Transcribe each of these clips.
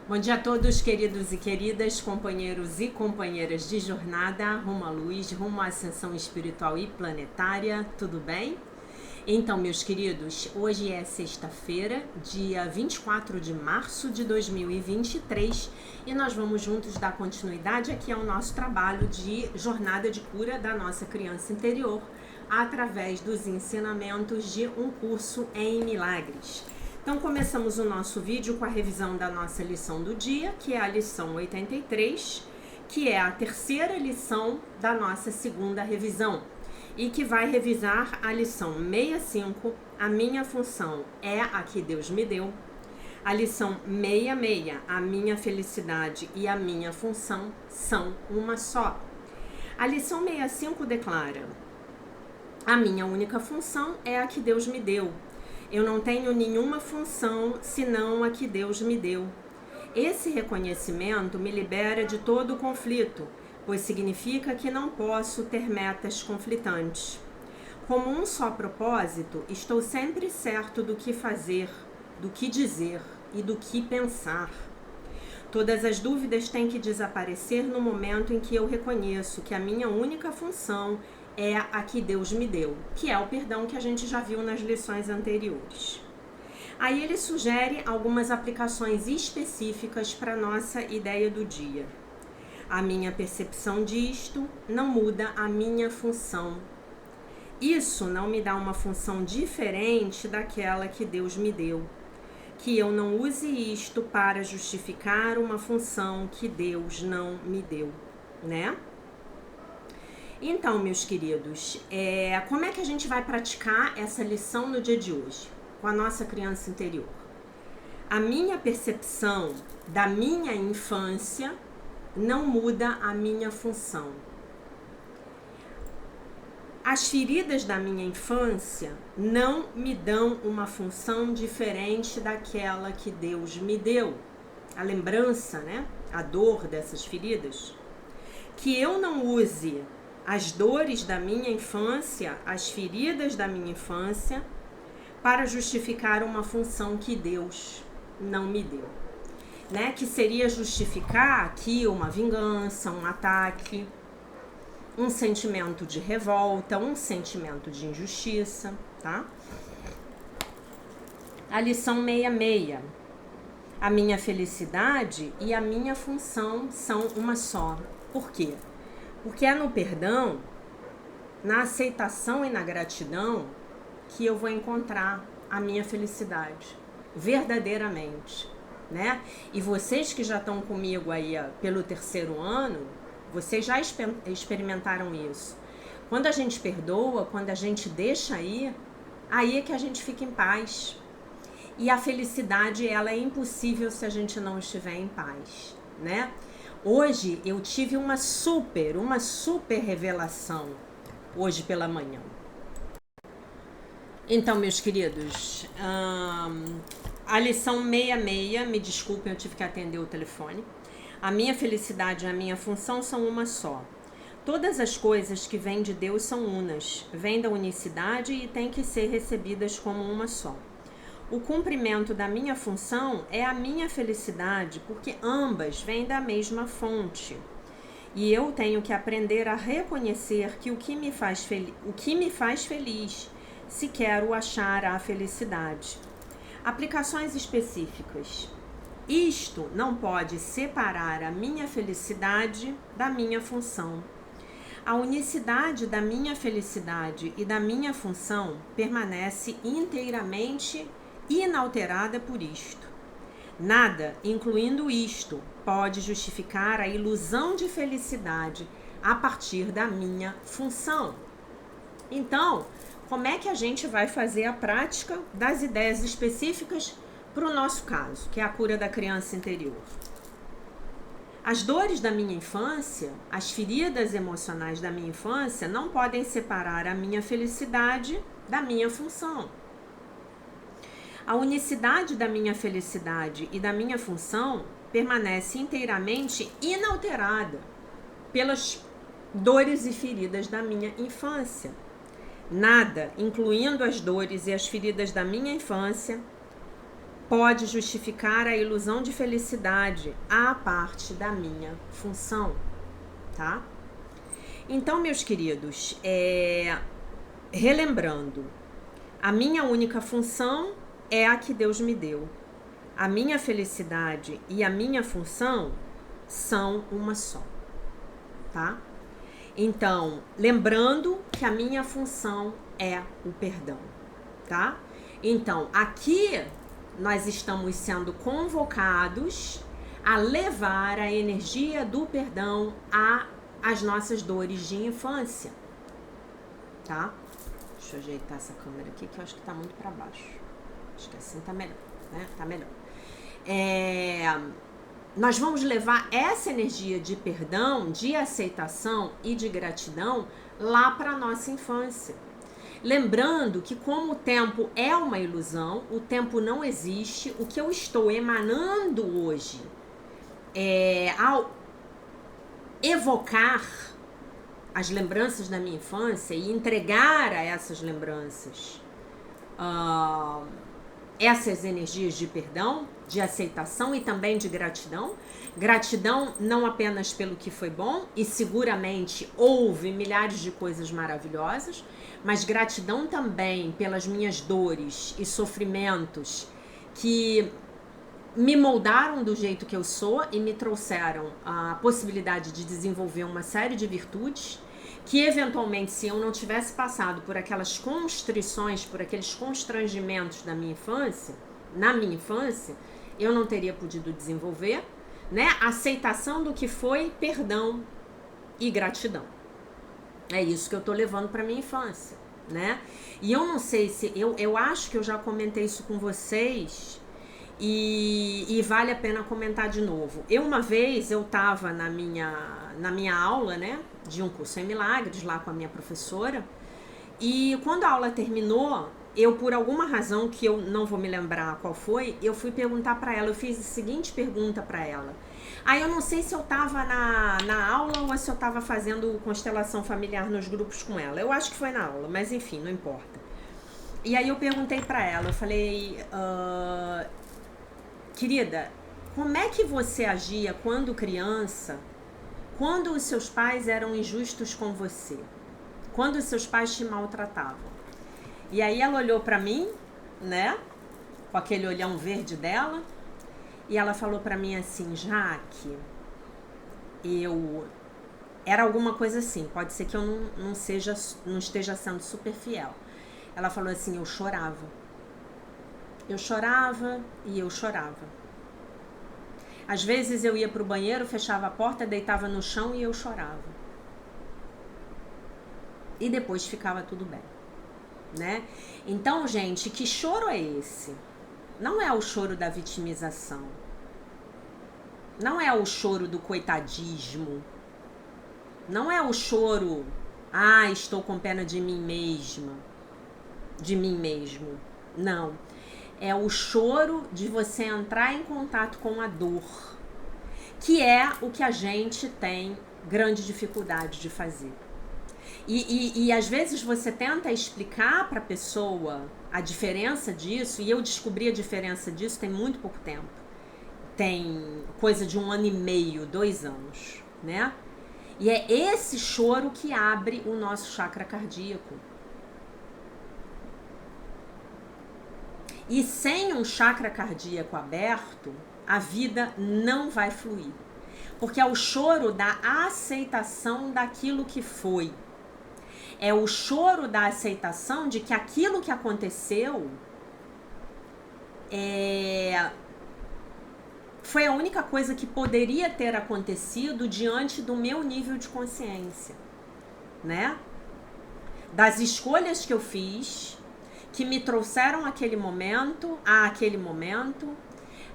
Bom dia a todos, queridos e queridas, companheiros e companheiras de jornada, rumo à luz, rumo à ascensão espiritual e planetária, tudo bem? Então, meus queridos, hoje é sexta-feira, dia 24 de março de 2023, e nós vamos juntos dar continuidade aqui ao nosso trabalho de jornada de cura da nossa criança interior, através dos ensinamentos de um curso em milagres. Então, começamos o nosso vídeo com a revisão da nossa lição do dia, que é a lição 83, que é a terceira lição da nossa segunda revisão, e que vai revisar a lição 65, a minha função é a que Deus me deu, a lição 66, a minha felicidade e a minha função são uma só. A lição 65 declara: a minha única função é a que Deus me deu. Eu não tenho nenhuma função senão a que Deus me deu. Esse reconhecimento me libera de todo o conflito, pois significa que não posso ter metas conflitantes. Como um só propósito, estou sempre certo do que fazer, do que dizer e do que pensar. Todas as dúvidas têm que desaparecer no momento em que eu reconheço que a minha única função é a que Deus me deu, que é o perdão que a gente já viu nas lições anteriores. Aí ele sugere algumas aplicações específicas para a nossa ideia do dia. A minha percepção disto não muda a minha função. Isso não me dá uma função diferente daquela que Deus me deu. Que eu não use isto para justificar uma função que Deus não me deu, né? Então, meus queridos, como é que a gente vai praticar essa lição no dia de hoje, com a nossa criança interior? A minha percepção da minha infância não muda a minha função. As feridas da minha infância não me dão uma função diferente daquela que Deus me deu. A lembrança, né? A dor dessas feridas. Que eu não use as dores da minha infância, as feridas da minha infância, para justificar uma função que Deus não me deu, né? Que seria justificar aqui uma vingança, um ataque, um sentimento de revolta, um sentimento de injustiça, tá? A lição 66. A minha felicidade e a minha função são uma só. Por quê? Porque é no perdão, na aceitação e na gratidão que eu vou encontrar a minha felicidade, verdadeiramente, né? E vocês que já estão comigo aí pelo terceiro ano, vocês já experimentaram isso. Quando a gente perdoa, quando a gente deixa ir, aí é que a gente fica em paz. E a felicidade, ela é impossível se a gente não estiver em paz, né? Hoje eu tive uma super revelação, hoje pela manhã. Então, meus queridos, a lição 66, me desculpem, eu tive que atender o telefone. A minha felicidade e a minha função são uma só. Todas as coisas que vêm de Deus são unas, vêm da unicidade e têm que ser recebidas como uma só. O cumprimento da minha função é a minha felicidade, porque ambas vêm da mesma fonte. E eu tenho que aprender a reconhecer que o que me faz feliz, se quero achar a felicidade. Aplicações específicas. Isto não pode separar a minha felicidade da minha função. A unicidade da minha felicidade e da minha função permanece inteiramente inalterada por isto. Nada, incluindo isto, pode justificar a ilusão de felicidade a partir da minha função. Então, como é que a gente vai fazer a prática das ideias específicas para o nosso caso, que é a cura da criança interior? As dores da minha infância, as feridas emocionais da minha infância não podem separar a minha felicidade da minha função. A unicidade da minha felicidade e da minha função permanece inteiramente inalterada pelas dores e feridas da minha infância. Nada, incluindo as dores e as feridas da minha infância, pode justificar a ilusão de felicidade à parte da minha função, tá? Então, meus queridos, relembrando, a minha única função é a que Deus me deu. A minha felicidade e a minha função são uma só, tá? Então, lembrando que a minha função é o perdão, tá? Então, aqui nós estamos sendo convocados a levar a energia do perdão às nossas dores de infância, tá? Deixa eu ajeitar essa câmera aqui que eu acho que tá muito para baixo. Acho que assim tá melhor, né? Tá melhor. Nós vamos levar essa energia de perdão, de aceitação e de gratidão lá para nossa infância. Lembrando que como o tempo é uma ilusão, o tempo não existe, o que eu estou emanando hoje ao evocar as lembranças da minha infância e entregar a essas lembranças essas energias de perdão, de aceitação e também de gratidão. Gratidão não apenas pelo que foi bom, e seguramente houve milhares de coisas maravilhosas, mas gratidão também pelas minhas dores e sofrimentos que me moldaram do jeito que eu sou e me trouxeram a possibilidade de desenvolver uma série de virtudes que eventualmente, se eu não tivesse passado por aquelas constrições, por aqueles constrangimentos na minha infância, eu não teria podido desenvolver, né? Aceitação do que foi, perdão e gratidão. É isso que eu tô levando para minha infância, né? E eu não sei se eu acho que eu já comentei isso com vocês e vale a pena comentar de novo. Uma vez eu tava na minha aula, né, de um curso em milagres lá com a minha professora, e quando a aula terminou, eu, por alguma razão que eu não vou me lembrar qual foi, eu fui perguntar para ela, eu fiz a seguinte pergunta para ela. Aí eu não sei se eu tava na aula ou se eu tava fazendo constelação familiar nos grupos com ela. Eu acho que foi na aula, mas enfim, não importa. E aí eu perguntei para ela, eu falei, querida, como é que você agia quando criança, quando os seus pais eram injustos com você? Quando os seus pais te maltratavam? E aí ela olhou pra mim, né, com aquele olhão verde dela, e ela falou pra mim assim, Jaque, era alguma coisa assim, pode ser que eu não esteja sendo super fiel. Ela falou assim, eu chorava. Eu chorava e eu chorava. Às vezes eu ia pro banheiro, fechava a porta, deitava no chão e eu chorava. E depois ficava tudo bem, né? Então, gente, que choro é esse? Não é o choro da vitimização. Não é o choro do coitadismo. Não é o choro, estou com pena de mim mesma, de mim mesmo. Não. É o choro de você entrar em contato com a dor, que é o que a gente tem grande dificuldade de fazer. E às vezes você tenta explicar para a pessoa a diferença disso, e eu descobri a diferença disso tem muito pouco tempo. Tem coisa de 1 ano e meio, 2 anos, né? E é esse choro que abre o nosso chakra cardíaco. E sem um chakra cardíaco aberto, a vida não vai fluir. Porque é o choro da aceitação daquilo que foi. É o choro da aceitação de que aquilo que aconteceu foi a única coisa que poderia ter acontecido diante do meu nível de consciência, né? Das escolhas que eu fiz, que me trouxeram aquele momento,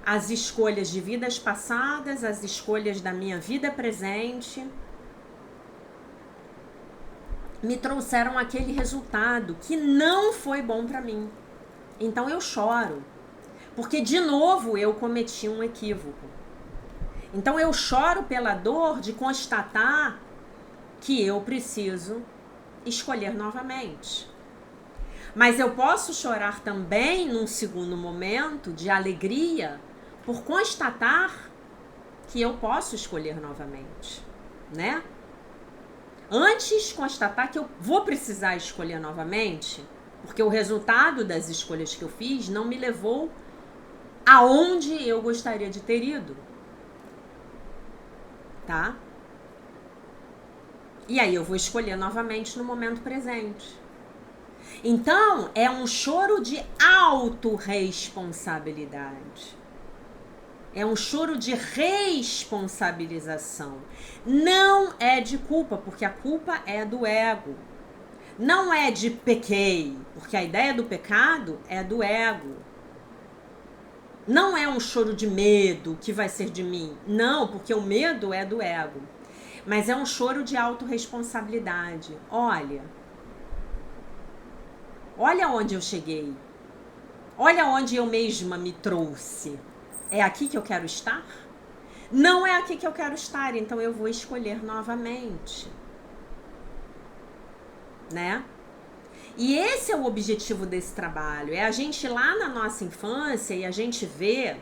as escolhas de vidas passadas, as escolhas da minha vida presente, me trouxeram aquele resultado que não foi bom para mim. Então eu choro, porque de novo eu cometi um equívoco. Então eu choro pela dor de constatar que eu preciso escolher novamente. Mas eu posso chorar também num segundo momento de alegria por constatar que eu posso escolher novamente, né? Antes constatar que eu vou precisar escolher novamente, porque o resultado das escolhas que eu fiz não me levou aonde eu gostaria de ter ido, tá? E aí eu vou escolher novamente no momento presente. Então, é um choro de autorresponsabilidade. É um choro de responsabilização. Não é de culpa, porque a culpa é do ego. Não é de pequei, porque a ideia do pecado é do ego. Não é um choro de medo, que vai ser de mim. Não, porque o medo é do ego. Mas é um choro de autorresponsabilidade. Olha onde eu cheguei. Olha onde eu mesma me trouxe. É aqui que eu quero estar? Não é aqui que eu quero estar, então eu vou escolher novamente. Né? E esse é o objetivo desse trabalho. É a gente ir lá na nossa infância e a gente ver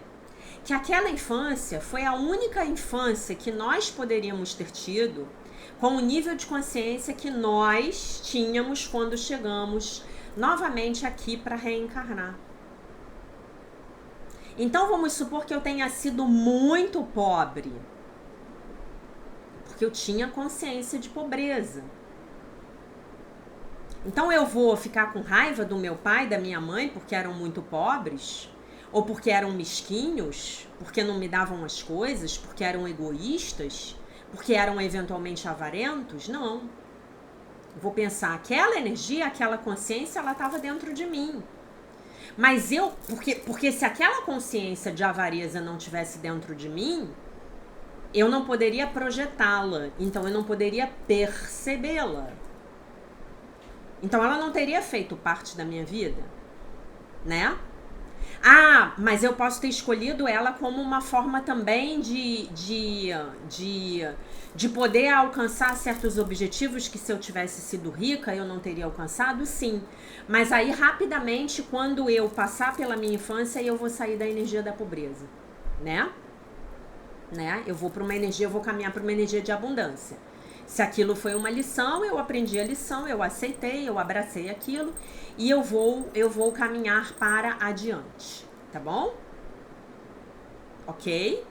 que aquela infância foi a única infância que nós poderíamos ter tido com o nível de consciência que nós tínhamos quando chegamos novamente aqui para reencarnar. Então vamos supor que eu tenha sido muito pobre, porque eu tinha consciência de pobreza. Então eu vou ficar com raiva do meu pai e da minha mãe porque eram muito pobres? Ou porque eram mesquinhos? Porque não me davam as coisas? Porque eram egoístas? Porque eram eventualmente avarentos? Não. Eu vou pensar, aquela energia, aquela consciência, ela estava dentro de mim. Mas porque se aquela consciência de avareza não tivesse dentro de mim, eu não poderia projetá-la, então eu não poderia percebê-la. Então ela não teria feito parte da minha vida, né? Ah, mas eu posso ter escolhido ela como uma forma também de poder alcançar certos objetivos que se eu tivesse sido rica eu não teria alcançado, sim. Mas aí rapidamente, quando eu passar pela minha infância, eu vou sair da energia da pobreza, né? Eu vou para uma energia, eu vou caminhar para uma energia de abundância. Se aquilo foi uma lição, eu aprendi a lição, eu aceitei, eu abracei aquilo e eu vou caminhar para adiante, tá bom? Ok?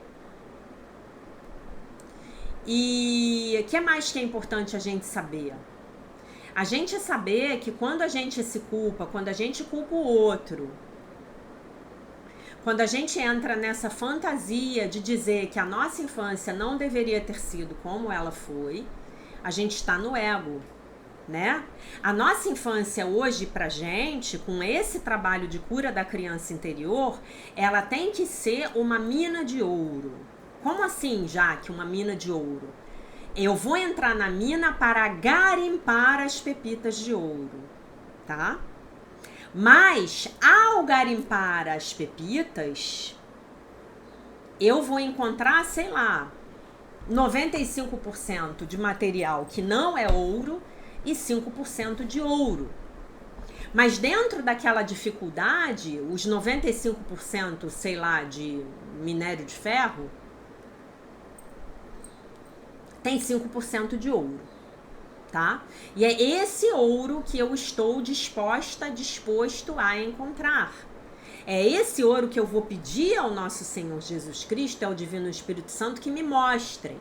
E o que mais que é importante a gente saber? A gente saber que quando a gente se culpa, quando a gente culpa o outro, quando a gente entra nessa fantasia de dizer que a nossa infância não deveria ter sido como ela foi, a gente está no ego, né? A nossa infância hoje pra gente, com esse trabalho de cura da criança interior, ela tem que ser uma mina de ouro. Como assim, Jaque, uma mina de ouro? Eu vou entrar na mina para garimpar as pepitas de ouro, tá? Mas, ao garimpar as pepitas, eu vou encontrar, sei lá, 95% de material que não é ouro e 5% de ouro. Mas dentro daquela dificuldade, os 95%, sei lá, de minério de ferro, tem 5% de ouro, tá? E é esse ouro que eu estou disposto a encontrar. É esse ouro que eu vou pedir ao nosso Senhor Jesus Cristo, ao Divino Espírito Santo, que me mostrem.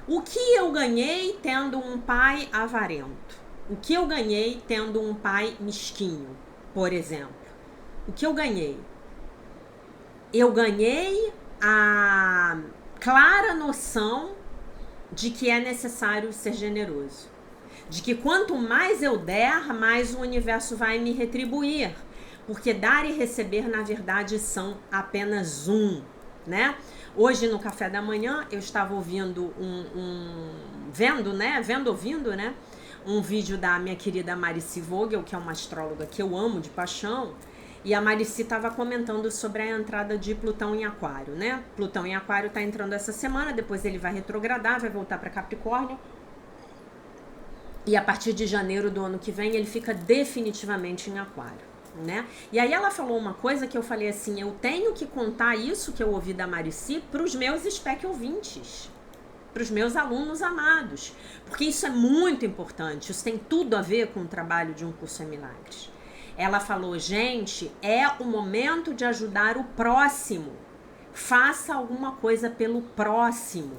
O que eu ganhei tendo um pai avarento? O que eu ganhei tendo um pai mesquinho, por exemplo? O que eu ganhei? Eu ganhei a clara noção de que é necessário ser generoso. De que quanto mais eu der, mais o universo vai me retribuir. Porque dar e receber, na verdade, são apenas né? Hoje, no café da manhã, eu estava ouvindo ouvindo, um vídeo da minha querida Marici Vogel, que é uma astróloga que eu amo de paixão, e a Marici estava comentando sobre a entrada de Plutão em Aquário, né? Plutão em Aquário está entrando essa semana, depois ele vai retrogradar, vai voltar para Capricórnio. E a partir de janeiro do ano que vem, ele fica definitivamente em aquário, né? E aí ela falou uma coisa que eu falei assim, eu tenho que contar isso que eu ouvi da Marici para os meus spec ouvintes, para os meus alunos amados, porque isso é muito importante, isso tem tudo a ver com o trabalho de um curso em milagres. Ela falou, gente, é o momento de ajudar o próximo, faça alguma coisa pelo próximo.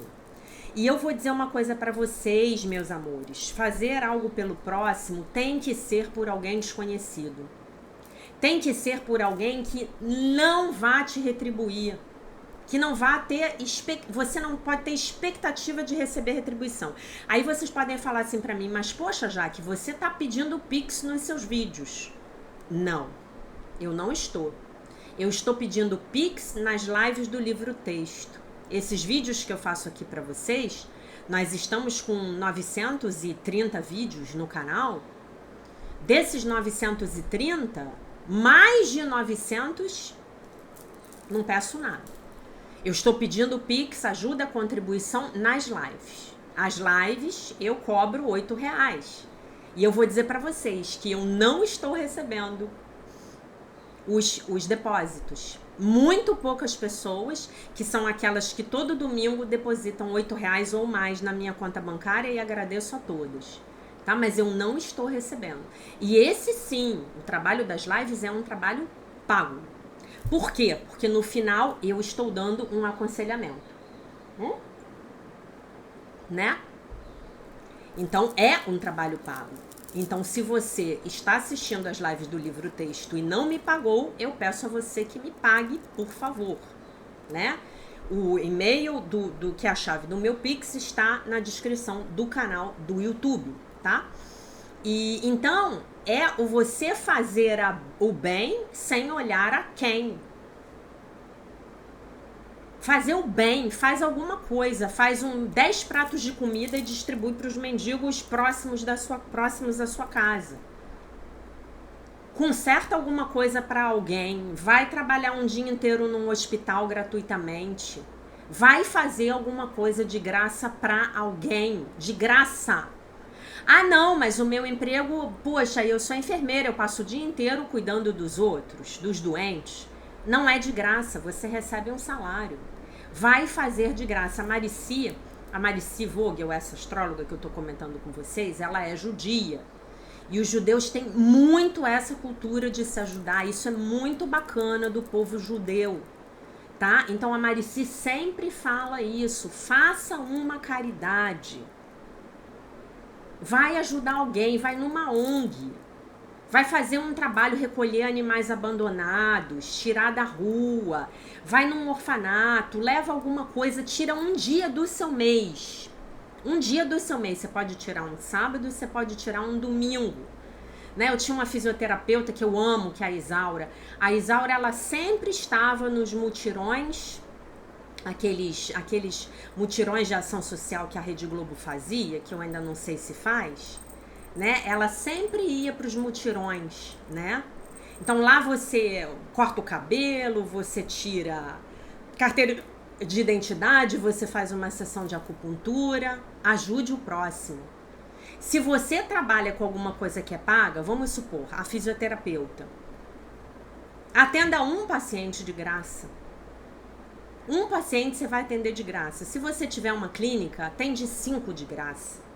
E eu vou dizer uma coisa para vocês, meus amores, fazer algo pelo próximo tem que ser por alguém desconhecido. Tem que ser por alguém que não vá te retribuir, que não vá ter, você não pode ter expectativa de receber retribuição. Aí vocês podem falar assim para mim, mas poxa, Jaque, você tá pedindo Pix nos seus vídeos. Não, eu não estou. Eu estou pedindo Pix nas lives do livro texto. Esses vídeos que eu faço aqui para vocês, nós estamos com 930 vídeos no canal. Desses 930, mais de 900, não peço nada. Eu estou pedindo Pix, ajuda, contribuição nas lives. As lives eu cobro R$8. E eu vou dizer para vocês que eu não estou recebendo os depósitos. Muito poucas pessoas, que são aquelas que todo domingo depositam R$8 ou mais na minha conta bancária, e agradeço a todas, tá? Mas eu não estou recebendo. E esse sim, o trabalho das lives é um trabalho pago. Por quê? Porque no final eu estou dando um aconselhamento. Né? Então é um trabalho pago. Então, se você está assistindo as lives do livro texto e não me pagou, eu peço a você que me pague, por favor, né? O e-mail do que é a chave do meu Pix está na descrição do canal do YouTube, tá? E então, é o você fazer o bem sem olhar a quem. Fazer o bem, faz alguma coisa, faz 10 pratos de comida e distribui para os mendigos próximos da sua casa. Conserta alguma coisa para alguém, vai trabalhar um dia inteiro num hospital gratuitamente, vai fazer alguma coisa de graça para alguém, de graça. Ah, não, mas o meu emprego, poxa, eu sou enfermeira, eu passo o dia inteiro cuidando dos outros, dos doentes. Não é de graça, você recebe um salário. Vai fazer de graça. A Marici Vogel, essa astróloga que eu tô comentando com vocês, ela é judia. E os judeus têm muito essa cultura de se ajudar. Isso é muito bacana do povo judeu, tá? Então a Marici sempre fala isso. Faça uma caridade. Vai ajudar alguém, vai numa ONG. Vai fazer um trabalho, recolher animais abandonados, tirar da rua, vai num orfanato, leva alguma coisa, tira um dia do seu mês. Um dia do seu mês. Você pode tirar um sábado, você pode tirar um domingo. Né? Eu tinha uma fisioterapeuta que eu amo, que é a Isaura. A Isaura, ela sempre estava nos mutirões, aqueles mutirões de ação social que a Rede Globo fazia, que eu ainda não sei se faz. Né? Ela sempre ia para os mutirões, né? Então lá você corta o cabelo, você tira carteira de identidade, você faz uma sessão de acupuntura, ajude o próximo. Se você trabalha com alguma coisa que é paga, vamos supor, a fisioterapeuta, atenda um paciente de graça. Um paciente você vai atender de graça. Se você tiver uma clínica, atende 5 de graça.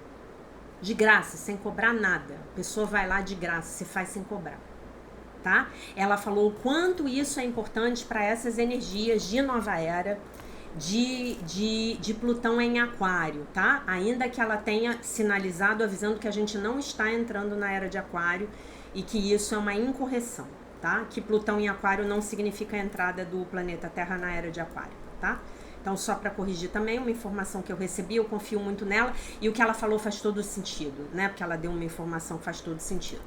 De graça, sem cobrar nada. A pessoa vai lá de graça, você faz sem cobrar, tá? Ela falou o quanto isso é importante para essas energias de nova era, de Plutão em Aquário, tá? Ainda que ela tenha sinalizado, avisando que a gente não está entrando na era de Aquário e que isso é uma incorreção, tá? Que Plutão em Aquário não significa a entrada do planeta Terra na era de Aquário, tá? Então, só para corrigir também, uma informação que eu recebi, eu confio muito nela, e o que ela falou faz todo sentido, né? Porque ela deu uma informação que faz todo sentido.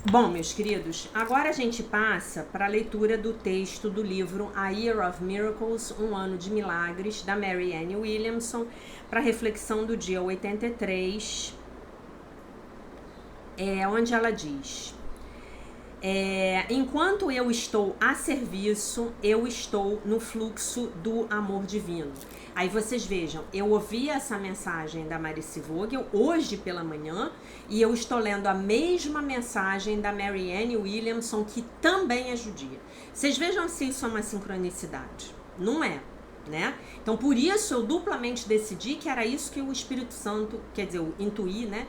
Bom, meus queridos, agora a gente passa para a leitura do texto do livro A Year of Miracles, Um Ano de Milagres, da Marianne Williamson, para reflexão do dia 83, onde ela diz... Enquanto eu estou a serviço, eu estou no fluxo do amor divino. Aí vocês vejam, eu ouvi essa mensagem da Marice Vogel hoje pela manhã e eu estou lendo a mesma mensagem da Marianne Williamson, que também é judia. Vocês vejam se isso é uma sincronicidade. Não é, né? Então por isso eu duplamente decidi que era isso que o Espírito Santo, quer dizer, eu intuí, né?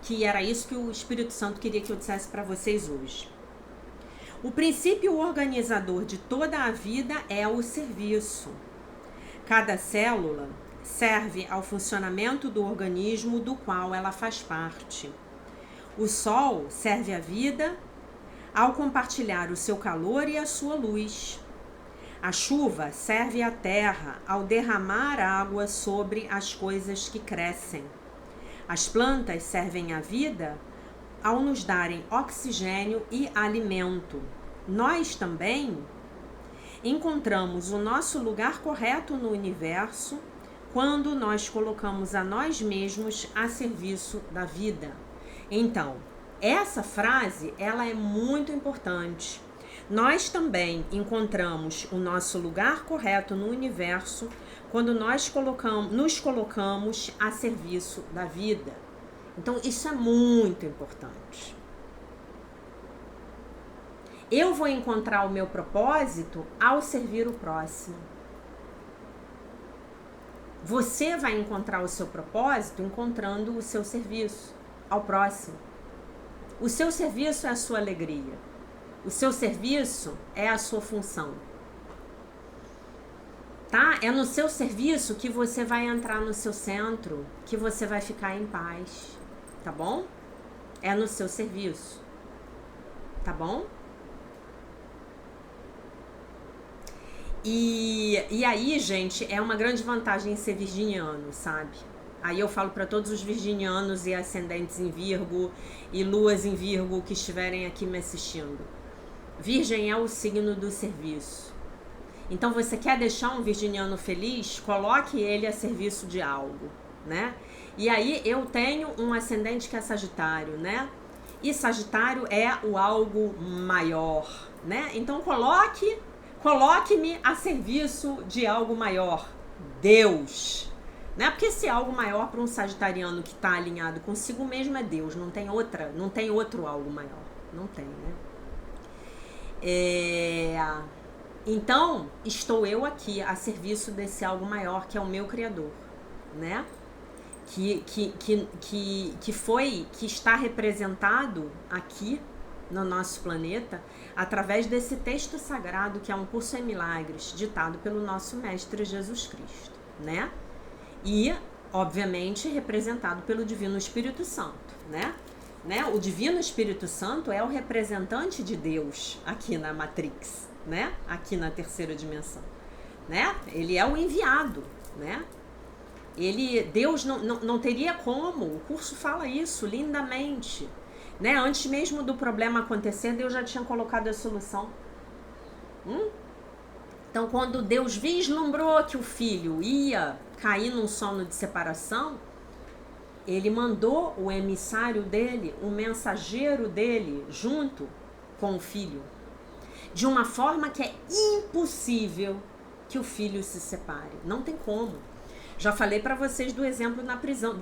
Que era isso que o Espírito Santo queria que eu dissesse para vocês hoje. O princípio organizador de toda a vida é o serviço. Cada célula serve ao funcionamento do organismo do qual ela faz parte. O sol serve à vida ao compartilhar o seu calor e a sua luz. A chuva serve à terra ao derramar água sobre as coisas que crescem. As plantas servem à vida ao nos darem oxigênio e alimento. Nós também encontramos o nosso lugar correto no universo quando nós colocamos a nós mesmos a serviço da vida. Então, essa frase, ela é muito importante. Nós também encontramos o nosso lugar correto no universo quando nós nos colocamos a serviço da vida. Então, isso é muito importante. Eu vou encontrar o meu propósito ao servir o próximo. Você vai encontrar o seu propósito encontrando o seu serviço ao próximo. O seu serviço é a sua alegria. O seu serviço é a sua função. Tá? É no seu serviço que você vai entrar no seu centro, que você vai ficar em paz. Tá bom? É no seu serviço. Tá bom? E aí, gente, é uma grande vantagem ser virginiano, sabe? Aí eu falo para todos os virginianos e ascendentes em Virgo e luas em Virgo que estiverem aqui me assistindo. Virgem é o signo do serviço. Então, você quer deixar um virginiano feliz? Coloque ele a serviço de algo, né? E aí eu tenho um ascendente que é Sagitário, né? E Sagitário é o algo maior, né? Então coloque-me a serviço de algo maior, Deus, né? Porque esse algo maior para um sagitariano que está alinhado consigo mesmo é Deus, não tem outro algo maior, não tem, né? Então, estou eu aqui a serviço desse algo maior que é o meu Criador, né? Que está representado aqui no nosso planeta através desse texto sagrado que é um curso em milagres ditado pelo nosso mestre Jesus Cristo, né? E, obviamente, representado pelo Divino Espírito Santo, né? O Divino Espírito Santo é o representante de Deus aqui na Matrix, né? Aqui na terceira dimensão, né? Ele é o enviado, né? Deus não teria como, o curso fala isso lindamente, né? Antes mesmo do problema acontecer, Deus já tinha colocado a solução. Então, quando Deus vislumbrou que o filho ia cair num sono de separação, ele mandou o emissário dele, o mensageiro dele, junto com o filho, de uma forma que é impossível que o filho se separe. Não tem como. Já falei para vocês do exemplo da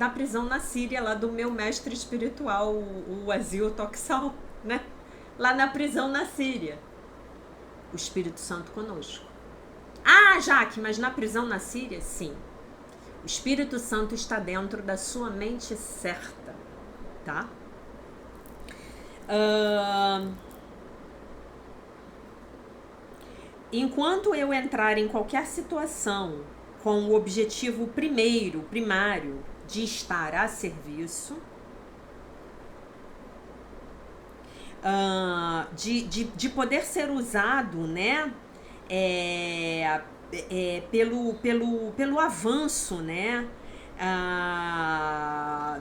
prisão na Síria, lá do meu mestre espiritual, o Azil Toxal, né? Lá na prisão na Síria. O Espírito Santo conosco. Ah, Jaque, mas na prisão na Síria? Sim. O Espírito Santo está dentro da sua mente certa, tá? Enquanto eu entrar em qualquer situação com o objetivo primário, de estar a serviço, de poder ser usado, né, pelo avanço, né,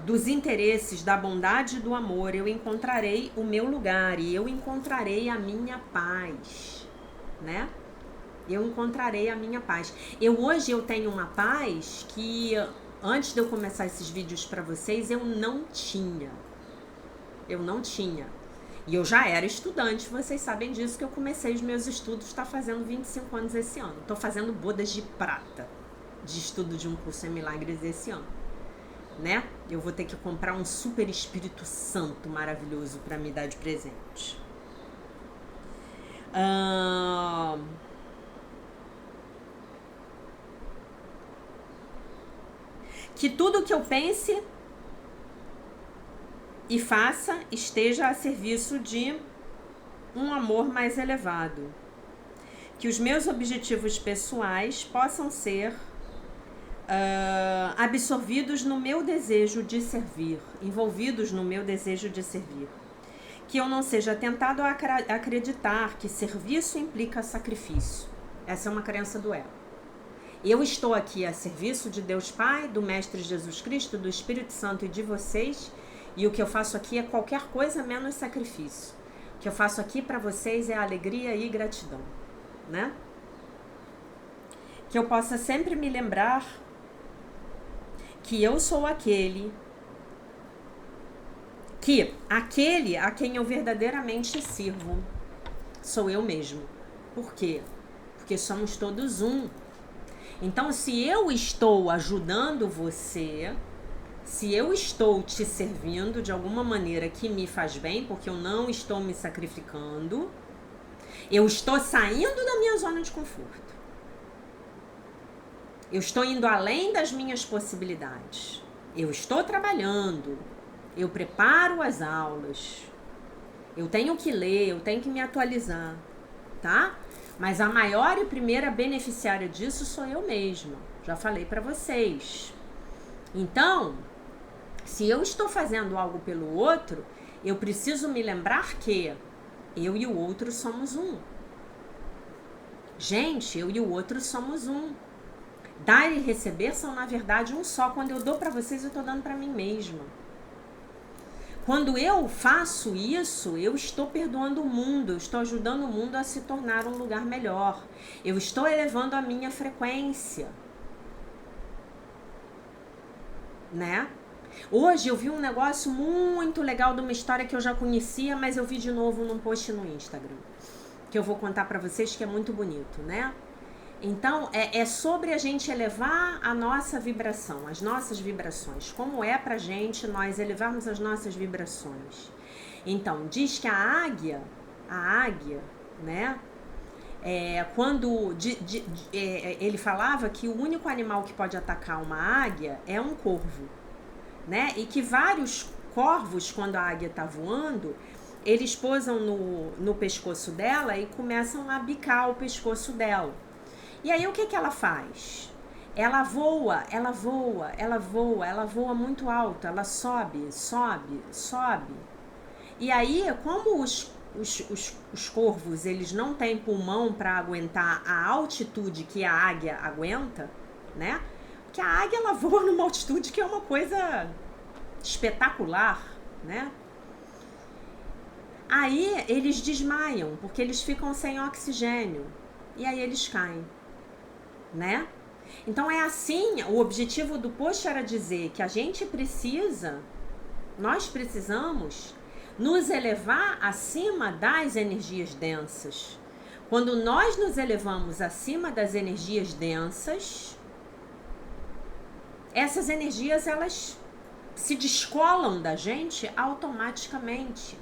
dos interesses, da bondade e do amor, eu encontrarei o meu lugar e eu encontrarei a minha paz, né? Eu encontrarei a minha paz. Hoje eu tenho uma paz que antes de eu começar esses vídeos para vocês eu não tinha. E eu já era estudante, vocês sabem disso, que eu comecei os meus estudos, está fazendo 25 anos esse ano. Estou fazendo bodas de prata de estudo de um curso em milagres esse ano, né? Eu vou ter que comprar um super Espírito Santo maravilhoso para me dar de presente. Que tudo que eu pense e faça esteja a serviço de um amor mais elevado. Que os meus objetivos pessoais possam ser absorvidos no meu desejo de servir, envolvidos no meu desejo de servir. Que eu não seja tentado a acreditar que serviço implica sacrifício. Essa é uma crença do ego. Eu estou aqui a serviço de Deus Pai, do Mestre Jesus Cristo, do Espírito Santo e de vocês, e o que eu faço aqui é qualquer coisa menos sacrifício. O que eu faço aqui para vocês é alegria e gratidão, né? Que eu possa sempre me lembrar que eu sou aquele a quem eu verdadeiramente sirvo sou eu mesmo. Por quê? Porque somos todos um. Então, se eu estou ajudando você, se eu estou te servindo de alguma maneira que me faz bem, porque eu não estou me sacrificando, eu estou saindo da minha zona de conforto. Eu estou indo além das minhas possibilidades. Eu estou trabalhando. Eu preparo as aulas. Eu tenho que ler, eu tenho que me atualizar, tá? Mas a maior e primeira beneficiária disso sou eu mesma. Já falei para vocês. Então, se eu estou fazendo algo pelo outro, eu preciso me lembrar que eu e o outro somos um. Gente, eu e o outro somos um. Dar e receber são, na verdade, um só. Quando eu dou para vocês, eu estou dando para mim mesma. Quando eu faço isso, eu estou perdoando o mundo, eu estou ajudando o mundo a se tornar um lugar melhor. Eu estou elevando a minha frequência. Né? Hoje eu vi um negócio muito legal de uma história que eu já conhecia, mas eu vi de novo num post no Instagram, que eu vou contar para vocês, que é muito bonito, né? Então, é sobre a gente elevar a nossa vibração, as nossas vibrações. Como é pra gente nós elevarmos as nossas vibrações? Então, diz que a águia, né? Ele falava que o único animal que pode atacar uma águia é um corvo, né? E que vários corvos, quando a águia está voando, eles pousam no pescoço dela e começam a bicar o pescoço dela. E aí o que ela faz? Ela voa muito alto, ela sobe. E aí, como os corvos, eles não têm pulmão para aguentar a altitude que a águia aguenta, né? Porque a águia, ela voa numa altitude que é uma coisa espetacular, né? Aí eles desmaiam, porque eles ficam sem oxigênio. E aí eles caem, né? Então é assim, o objetivo do post era dizer que a gente nós precisamos nos elevar acima das energias densas. Quando nós nos elevamos acima das energias densas, essas energias, elas se descolam da gente automaticamente.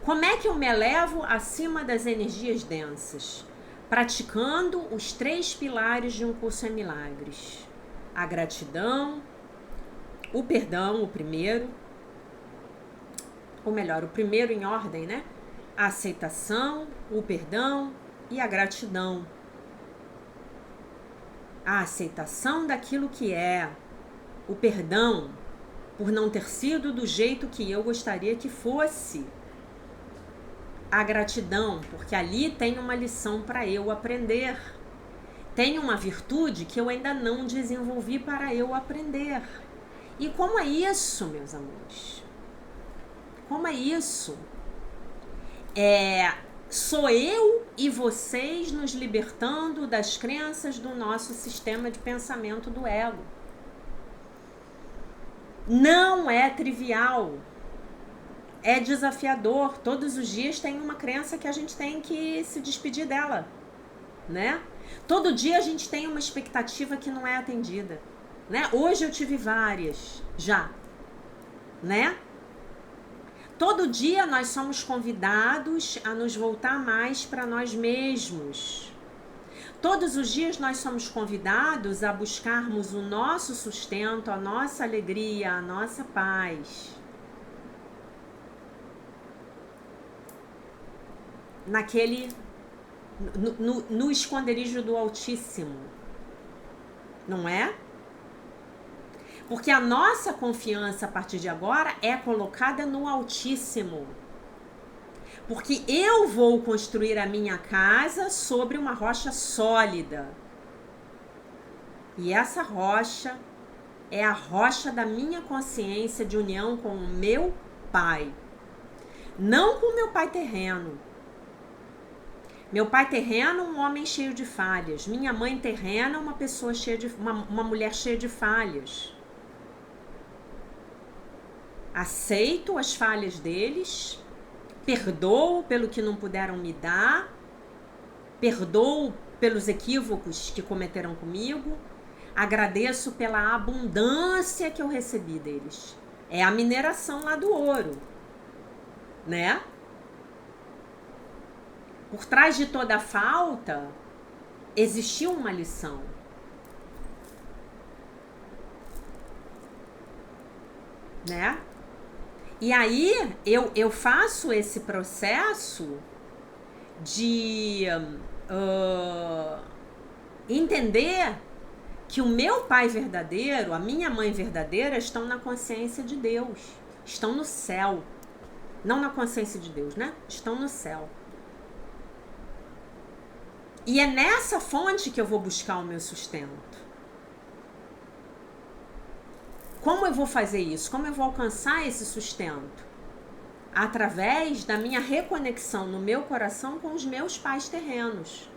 Como é que eu me elevo acima das energias densas? Praticando os 3 pilares de um curso em milagres. A gratidão, o perdão, o primeiro em ordem, né? A aceitação, o perdão e a gratidão. A aceitação daquilo que é, o perdão por não ter sido do jeito que eu gostaria que fosse. A gratidão, porque ali tem uma lição para eu aprender. Tem uma virtude que eu ainda não desenvolvi para eu aprender. E como é isso, meus amores? Como é isso? Sou eu e vocês nos libertando das crenças do nosso sistema de pensamento do ego. Não é trivial. é desafiador. Todos os dias tem uma crença que a gente tem que se despedir dela, né? Todo dia a gente tem uma expectativa que não é atendida, né? Hoje eu tive várias já, né? Todo dia nós somos convidados a nos voltar mais para nós mesmos. Todos os dias nós somos convidados a buscarmos o nosso sustento, a nossa alegria, a nossa paz. No esconderijo do Altíssimo, não é? Porque a nossa confiança a partir de agora é colocada no Altíssimo. Porque eu vou construir a minha casa sobre uma rocha sólida. E essa rocha é a rocha da minha consciência de união com o meu Pai. Não com o meu pai terreno. Meu pai terreno, um homem cheio de falhas. Minha mãe terrena, uma pessoa cheia de uma mulher cheia de falhas. Aceito as falhas deles, perdoo pelo que não puderam me dar, perdoo pelos equívocos que cometeram comigo, agradeço pela abundância que eu recebi deles. É a mineração lá do ouro, né? Por trás de toda falta, existiu uma lição. Né? E aí, eu faço esse processo de entender que o meu pai verdadeiro, a minha mãe verdadeira, estão na consciência de Deus. Estão no céu. Não na consciência de Deus, né? Estão no céu. E é nessa fonte que eu vou buscar o meu sustento. Como eu vou fazer isso? Como eu vou alcançar esse sustento? Através da minha reconexão no meu coração com os meus pais terrenos.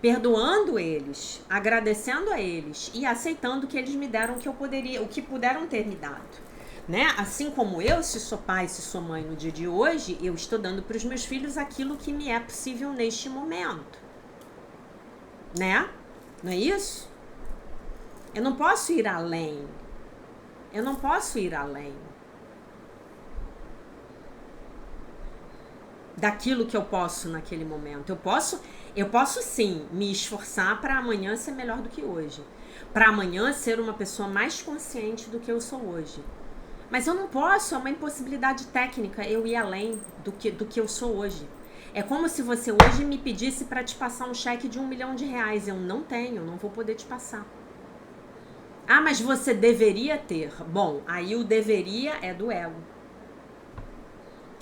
Perdoando eles, agradecendo a eles e aceitando que eles me deram o que puderam ter me dado. Né? Assim como eu, se sou pai, se sou mãe no dia de hoje, eu estou dando para os meus filhos aquilo que me é possível neste momento. Né? Não é isso? Eu não posso ir além. Eu não posso ir além daquilo que eu posso naquele momento. Eu posso sim me esforçar para amanhã ser melhor do que hoje. Para amanhã ser uma pessoa mais consciente do que eu sou hoje. Mas eu não posso, é uma impossibilidade técnica eu ir além do que eu sou hoje. É como se você hoje me pedisse para te passar um cheque de R$1 milhão. Eu não tenho, não vou poder te passar. Ah, mas você deveria ter. Bom, aí o deveria é do ego.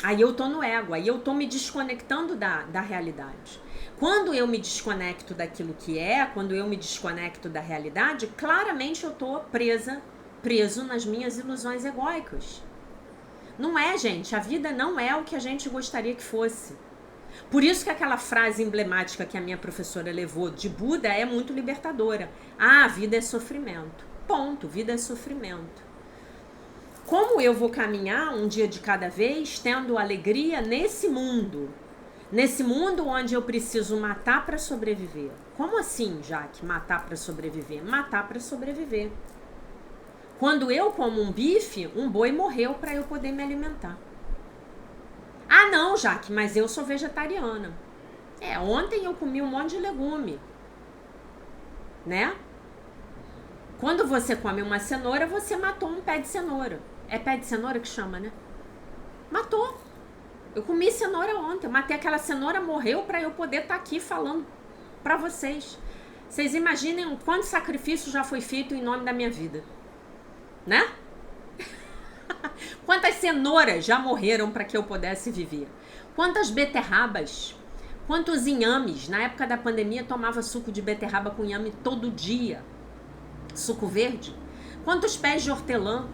Aí eu tô no ego, aí eu tô me desconectando da realidade. Quando eu me desconecto daquilo que é, quando eu me desconecto da realidade, claramente eu tô preso nas minhas ilusões egóicas. Não é, gente, a vida não é o que a gente gostaria que fosse. Por isso que aquela frase emblemática que a minha professora levou de Buda é muito libertadora. Ah, a vida é sofrimento. Ponto, vida é sofrimento. Como eu vou caminhar um dia de cada vez, tendo alegria nesse mundo? Nesse mundo onde eu preciso matar para sobreviver. Como assim, Jaque, matar para sobreviver? Matar para sobreviver. Quando eu como um bife, um boi morreu para eu poder me alimentar. Ah, não, Jaque, mas eu sou vegetariana. Ontem eu comi um monte de legume. Né? Quando você come uma cenoura, você matou um pé de cenoura. É pé de cenoura que chama, né? Matou. Eu comi cenoura ontem. Matei aquela cenoura, morreu para eu poder estar aqui falando para vocês. Vocês imaginem o quanto sacrifício já foi feito em nome da minha vida. Né? Quantas cenouras já morreram para que eu pudesse viver? Quantas beterrabas? Quantos inhames? Na época da pandemia, eu tomava suco de beterraba com inhame todo dia. Suco verde. Quantos pés de hortelã?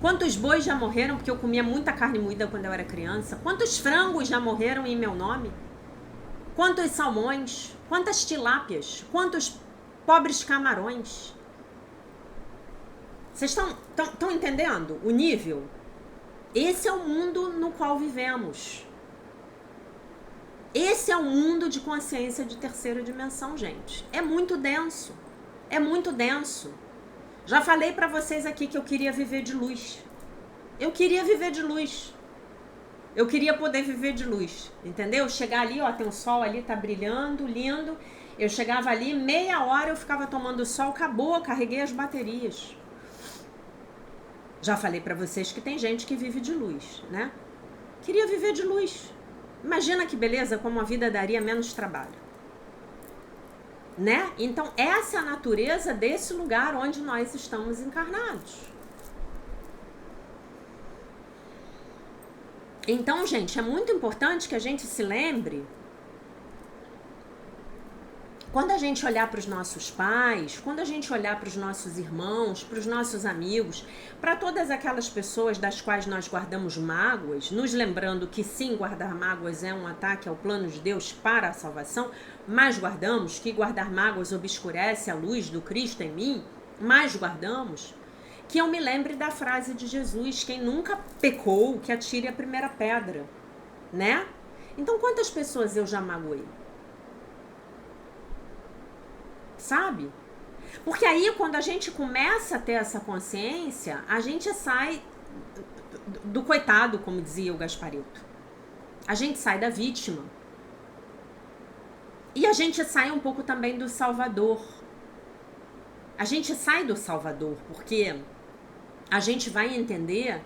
Quantos bois já morreram porque eu comia muita carne moída quando eu era criança? Quantos frangos já morreram em meu nome? Quantos salmões? Quantas tilápias? Quantos pobres camarões? Vocês estão entendendo o nível? Esse é o mundo no qual vivemos. Esse é o mundo de consciência de terceira dimensão, gente. É muito denso. É muito denso. Já falei pra vocês aqui que eu queria viver de luz. Eu queria viver de luz. Eu queria poder viver de luz, entendeu? Chegar ali, ó, tem o sol ali, tá brilhando, lindo. Eu chegava ali, meia hora eu ficava tomando sol, acabou, carreguei as baterias. Já falei pra vocês que tem gente que vive de luz, né? Queria viver de luz. Imagina que beleza, como a vida daria menos trabalho. Né? Então, essa é a natureza desse lugar onde nós estamos encarnados. Então, gente, é muito importante que a gente se lembre, quando a gente olhar para os nossos pais, quando a gente olhar para os nossos irmãos, para os nossos amigos, para todas aquelas pessoas das quais nós guardamos mágoas, nos lembrando que sim, guardar mágoas é um ataque ao plano de Deus para a salvação, mas guardamos, que guardar mágoas obscurece a luz do Cristo em mim, mas guardamos, que eu me lembre da frase de Jesus, quem nunca pecou, que atire a primeira pedra, né? Então, quantas pessoas eu já magoei? Sabe? Porque aí, quando a gente começa a ter essa consciência, a gente sai do coitado, como dizia o Gasparito. A gente sai da vítima. E a gente sai um pouco também do salvador. A gente sai do salvador, porque a gente vai entender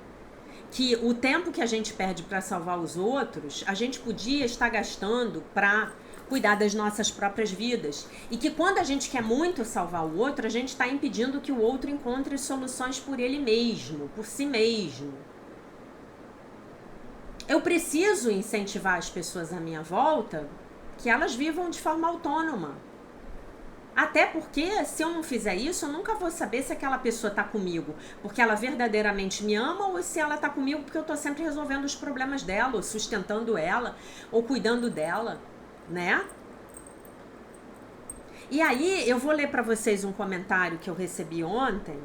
que o tempo que a gente perde para salvar os outros, a gente podia estar gastando para cuidar das nossas próprias vidas. E que quando a gente quer muito salvar o outro, a gente está impedindo que o outro encontre soluções por ele mesmo, por si mesmo. Eu preciso incentivar as pessoas à minha volta que elas vivam de forma autônoma. Até porque, se eu não fizer isso, eu nunca vou saber se aquela pessoa tá comigo porque ela verdadeiramente me ama ou se ela tá comigo porque eu tô sempre resolvendo os problemas dela, ou sustentando ela, ou cuidando dela, né? E aí, eu vou ler para vocês um comentário que eu recebi ontem,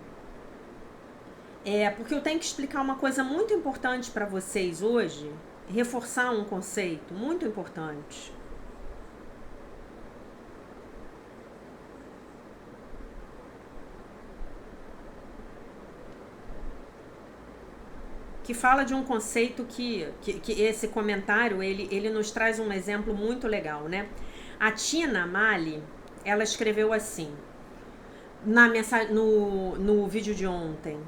porque eu tenho que explicar uma coisa muito importante para vocês hoje, reforçar um conceito muito importante. Que fala de um conceito que esse comentário, ele nos traz um exemplo muito legal, né? A Tina Mali, ela escreveu assim, no vídeo de ontem: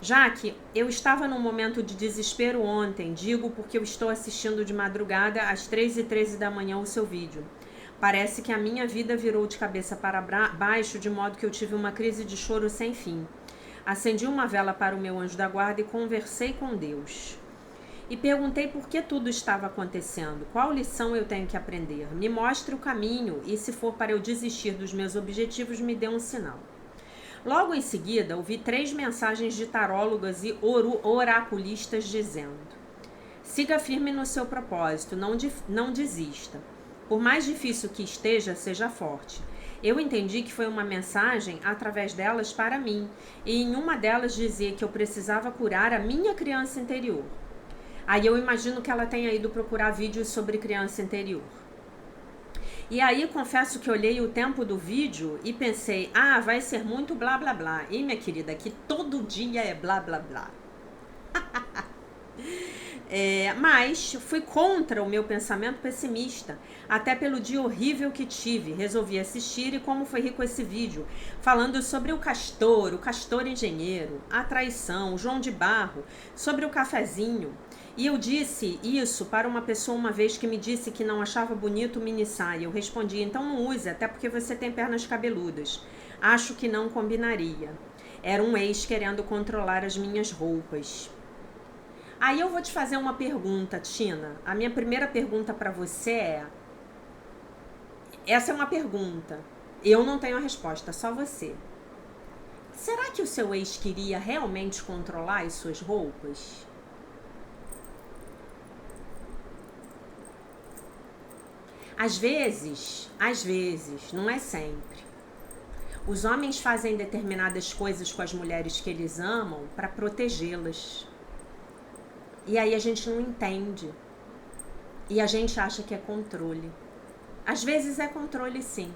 Jaque, eu estava num momento de desespero ontem, digo porque eu estou assistindo de madrugada às 3h13 da manhã o seu vídeo. Parece que a minha vida virou de cabeça para baixo, de modo que eu tive uma crise de choro sem fim. Acendi uma vela para o meu anjo da guarda e conversei com Deus. E perguntei por que tudo estava acontecendo, qual lição eu tenho que aprender. Me mostre o caminho e, se for para eu desistir dos meus objetivos, me dê um sinal. Logo em seguida, ouvi 3 mensagens de tarólogas e oraculistas dizendo: siga firme no seu propósito, não desista. Por mais difícil que esteja, seja forte. Eu entendi que foi uma mensagem através delas para mim, e em uma delas dizia que eu precisava curar a minha criança interior. Aí eu imagino que ela tenha ido procurar vídeos sobre criança interior. E aí confesso que olhei o tempo do vídeo e pensei, vai ser muito blá blá blá. E minha querida, aqui todo dia é blá blá blá. Mas fui contra o meu pensamento pessimista, até pelo dia horrível que tive. Resolvi assistir e como foi rico esse vídeo, falando sobre o castor engenheiro, a traição, o João de Barro, sobre o cafezinho. E eu disse isso para uma pessoa uma vez que me disse que não achava bonito mini saia. Eu respondi, então não use, até porque você tem pernas cabeludas. Acho que não combinaria. Era um ex querendo controlar as minhas roupas. Aí eu vou te fazer uma pergunta, Tina. A minha primeira pergunta para você é... Essa é uma pergunta. Eu não tenho a resposta, só você. Será que o seu ex queria realmente controlar as suas roupas? Às vezes, não é sempre. Os homens fazem determinadas coisas com as mulheres que eles amam para protegê-las. E aí a gente não entende. E a gente acha que é controle. Às vezes é controle, sim.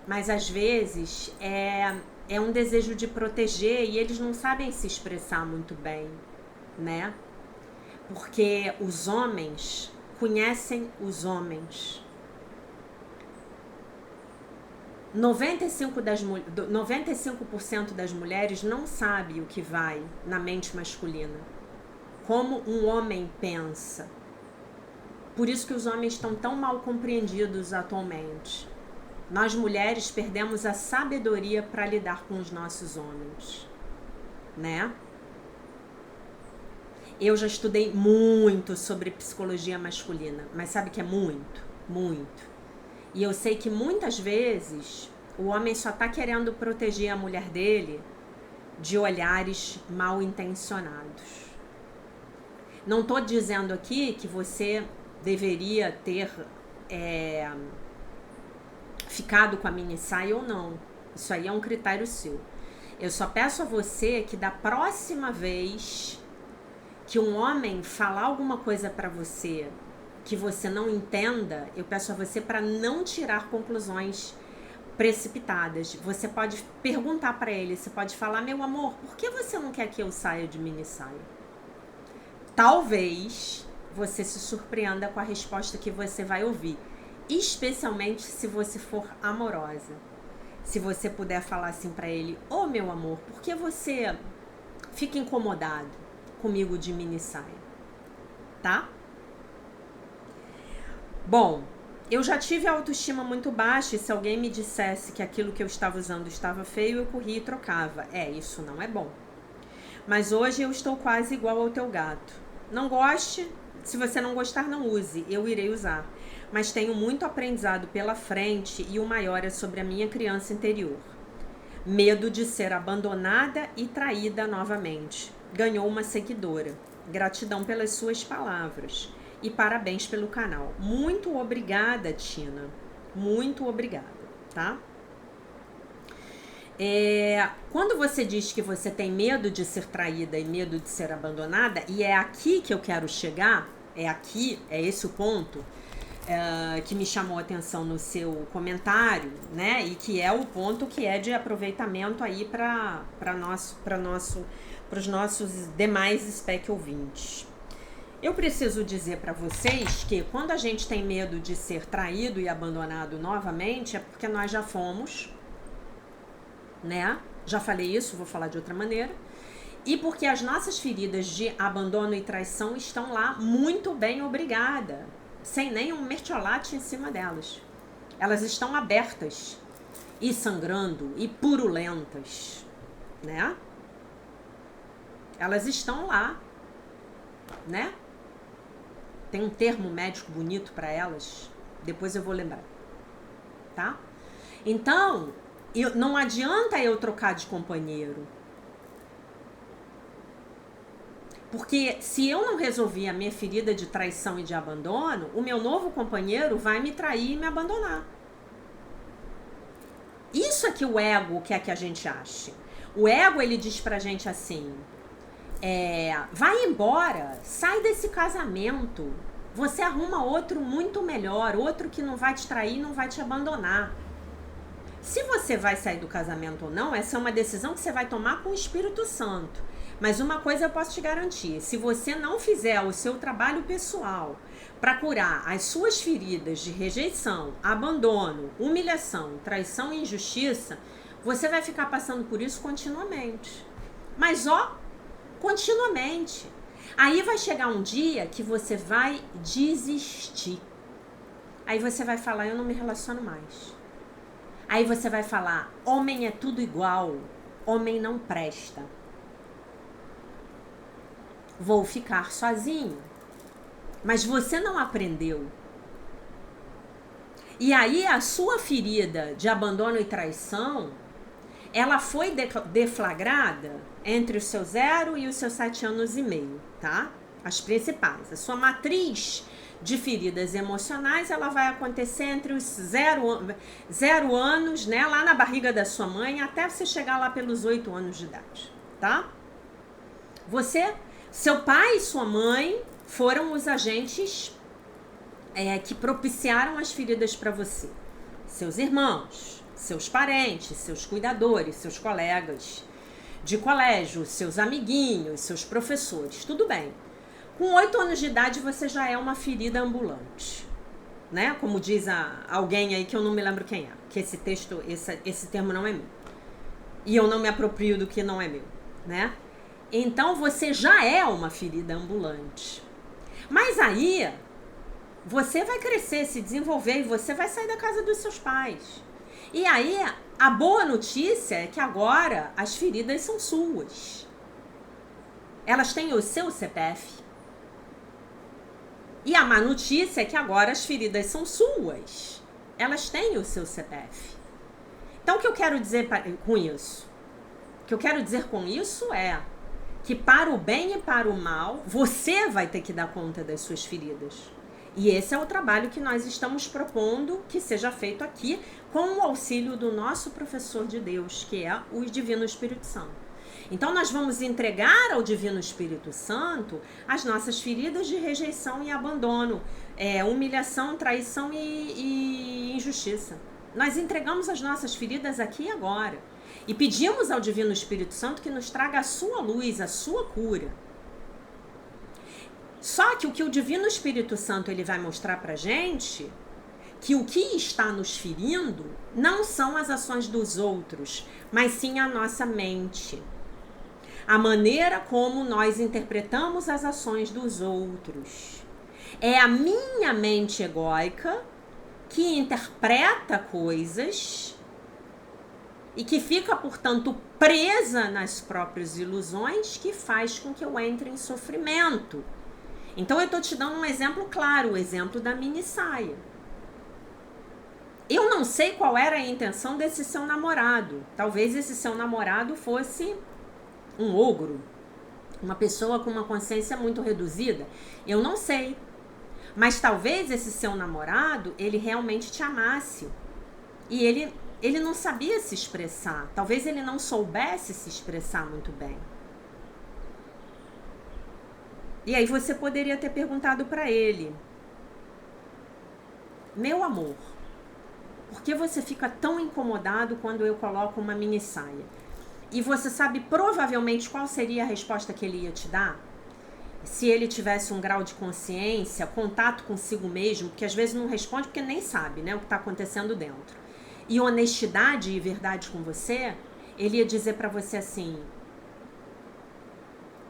Mas às vezes é um desejo de proteger e eles não sabem se expressar muito bem, né? Porque os homens conhecem os homens. 95% das mulheres não sabe o que vai na mente masculina. Como um homem pensa. Por isso que os homens estão tão mal compreendidos atualmente. Nós mulheres perdemos a sabedoria para lidar com os nossos homens, né? Eu já estudei muito sobre psicologia masculina, mas sabe que é muito, muito. E eu sei que muitas vezes o homem só está querendo proteger a mulher dele de olhares mal intencionados. Não estou dizendo aqui que você deveria ter ficado com a mini saia ou não. Isso aí é um critério seu. Eu só peço a você que da próxima vez que um homem falar alguma coisa para você que você não entenda, eu peço a você para não tirar conclusões precipitadas. Você pode perguntar para ele, você pode falar: meu amor, por que você não quer que eu saia de mini saia? Talvez você se surpreenda com a resposta que você vai ouvir, especialmente se você for amorosa. Se você puder falar assim para ele: ô meu amor, por que você fica incomodado comigo de mini saia? Tá? Bom, eu já tive a autoestima muito baixa e se alguém me dissesse que aquilo que eu estava usando estava feio, eu corria e trocava. Isso não é bom. Mas hoje eu estou quase igual ao teu gato. Não goste, se você não gostar, não use, eu irei usar. Mas tenho muito aprendizado pela frente e o maior é sobre a minha criança interior. Medo de ser abandonada e traída novamente. Ganhou uma seguidora. Gratidão pelas suas palavras. E parabéns pelo canal. Muito obrigada, Tina. Muito obrigada, tá? Quando você diz que você tem medo de ser traída e medo de ser abandonada, e é aqui que eu quero chegar, é esse o ponto que me chamou a atenção no seu comentário, né? E que é o ponto que é de aproveitamento aí para os nossos demais spec ouvintes. Eu preciso dizer para vocês que quando a gente tem medo de ser traído e abandonado novamente, é porque nós já fomos, né? Já falei isso, vou falar de outra maneira. E porque as nossas feridas de abandono e traição estão lá muito bem, obrigada, sem nenhum mertiolate em cima delas. Elas estão abertas e sangrando e purulentas, né? Elas estão lá, né? Tem um termo médico bonito para elas, depois eu vou lembrar, tá? Então, não adianta eu trocar de companheiro. Porque se eu não resolver a minha ferida de traição e de abandono, o meu novo companheiro vai me trair e me abandonar. Isso é que o ego quer que a gente ache. O ego, ele diz pra gente assim: vai embora, sai desse casamento, você arruma outro muito melhor, outro que não vai te trair, não vai te abandonar. Se você vai sair do casamento ou não, essa é uma decisão que você vai tomar com o Espírito Santo. Mas uma coisa eu posso te garantir: se você não fizer o seu trabalho pessoal para curar as suas feridas de rejeição, abandono, humilhação, traição e injustiça, você vai ficar passando por isso continuamente. Mas continuamente. Aí vai chegar um dia que você vai desistir. Aí você vai falar: eu não me relaciono mais. Aí você vai falar: homem é tudo igual, homem não presta. Vou ficar sozinho. Mas você não aprendeu. E aí a sua ferida de abandono e traição, ela foi deflagrada entre os seus 0 e os seus 7 anos e meio, tá? As principais. A sua matriz de feridas emocionais, ela vai acontecer entre os 0 anos, né? Lá na barriga da sua mãe, até você chegar lá pelos 8 anos de idade, tá? Você Seu pai e sua mãe foram os agentes que propiciaram as feridas para você. Seus irmãos, seus parentes, seus cuidadores, seus colegas de colégio, seus amiguinhos, seus professores, tudo bem. Com 8 anos de idade você já é uma ferida ambulante, né? Como diz alguém aí que eu não me lembro quem é, que esse termo não é meu. E eu não me aproprio do que não é meu, né? Então você já é uma ferida ambulante. Mas aí você vai crescer, se desenvolver e você vai sair da casa dos seus pais. E aí a boa notícia é que agora as feridas são suas. Elas têm o seu CPF. E a má notícia é que agora as feridas são suas. Elas têm o seu CPF. Então o que eu quero dizer com isso? O que eu quero dizer com isso é que para o bem e para o mal, você vai ter que dar conta das suas feridas. E esse é o trabalho que nós estamos propondo que seja feito aqui com o auxílio do nosso professor de Deus, que é o Divino Espírito Santo. Então nós vamos entregar ao Divino Espírito Santo as nossas feridas de rejeição e abandono, humilhação, traição e injustiça. Nós entregamos as nossas feridas aqui e agora. E pedimos ao Divino Espírito Santo que nos traga a sua luz, a sua cura. Só que o que o Divino Espírito Santo ele vai mostrar pra gente, que o que está nos ferindo não são as ações dos outros, mas sim a nossa mente. A maneira como nós interpretamos as ações dos outros. É a minha mente egóica que interpreta coisas e que fica, portanto, presa nas próprias ilusões, que faz com que eu entre em sofrimento. Então eu estou te dando um exemplo claro, o exemplo da mini saia. Eu não sei qual era a intenção desse seu namorado. Talvez esse seu namorado fosse um ogro, uma pessoa com uma consciência muito reduzida. Eu não sei. Mas talvez esse seu namorado, ele realmente te amasse. E ele não sabia se expressar. Talvez ele não soubesse se expressar muito bem. E aí você poderia ter perguntado para ele: meu amor, por que você fica tão incomodado quando eu coloco uma mini saia? E você sabe provavelmente qual seria a resposta que ele ia te dar? Se ele tivesse um grau de consciência, contato consigo mesmo, porque às vezes não responde porque nem sabe, né, o que está acontecendo dentro. E honestidade e verdade com você, ele ia dizer para você assim: